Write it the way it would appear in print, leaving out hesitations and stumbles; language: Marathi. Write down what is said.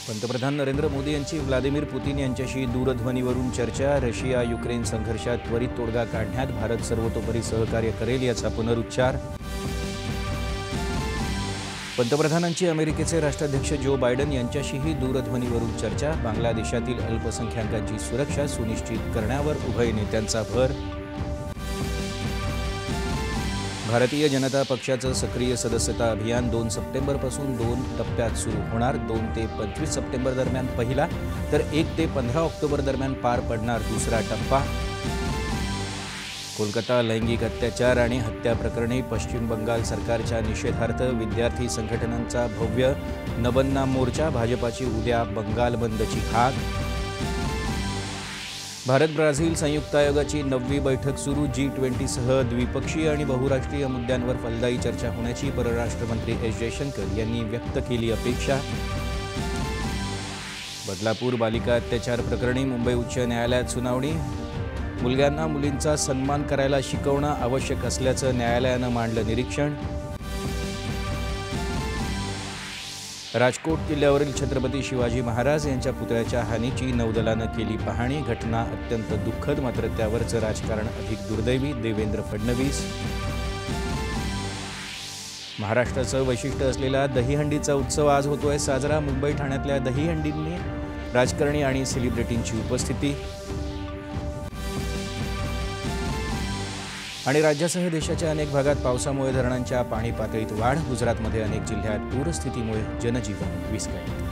पंतप्रधान नरेंद्र मोदी यांची व्लादिमीर पुतिन यांच्याशी दूरध्वनीवरून चर्चा. रशिया युक्रेन संघर्षात त्वरित तोडगा काढण्यात भारत सर्वतोपरी सहकार्य करेल याचा पुनरुच्चार. पंतप्रधानांची अमेरिकेचे राष्ट्राध्यक्ष जो बायडन यांच्याशीही दूरध्वनीवरून चर्चा. बांगलादेशातील अल्पसंख्याकांची सुरक्षा सुनिश्चित करण्यावर उभय नेत्यांचा भर. भारतीय जनता पक्षाचं सक्रिय सदस्यता अभियान 2 सप्टेंबरपासून 2 टप्प्यात सुरू होणार. 2 ते 25 सप्टेंबर दरम्यान पहिला तर 1 ते 15 ऑक्टोबर दरम्यान पार पडणार दुसरा टप्पा. कोलकाता लैंगिक अत्याचार आणि हत्या प्रकरणी पश्चिम बंगाल सरकारच्या निषेधार्थ विद्यार्थी संघटनांचा भव्य नबन्ना मोर्चा. भाजपाची उद्या बंगाल बंदची हाक. भारत ब्राझील संयुक्त आयोगाची 9वी बैठक सुरू. G20 सह द्विपक्षीय आणि बहुराष्ट्रीय मुद्द्यांवर फलदायी चर्चा होण्याची परराष्ट्र मंत्री एस जयशंकर यांनी व्यक्त केली अपेक्षा. बदलापूर बालिका अत्याचार प्रकरणी मुंबई उच्च न्यायालयात सुनावणी. मुलग्यांना मुलींचा सन्मान करायला शिकवणं आवश्यक असल्याचं न्यायालयानं मांडलं निरीक्षण. राजकोट किल्ल्यावरील छत्रपती शिवाजी महाराज यांच्या पुतळ्याच्या हानीची नौदलानं केली पाहणी. घटना अत्यंत दुःखद, मात्र त्यावरचं राजकारण अधिक दुर्दैवी. देवेंद्र फडणवीस. महाराष्ट्राचं वैशिष्ट्य असलेला दहीहंडीचा उत्सव आज होतोय साजरा. मुंबई ठाण्यातल्या दहीहंडींनी राजकारणी आणि सेलिब्रिटींची उपस्थिती. आणि राज्यासह देशाच्या अनेक भागात पावसामुळे धरणांच्या पाणी पातळीत वाढ. गुजरातमध्ये अनेक जिल्ह्यात पूरस्थितीमुळे जनजीवन विस्कळीत.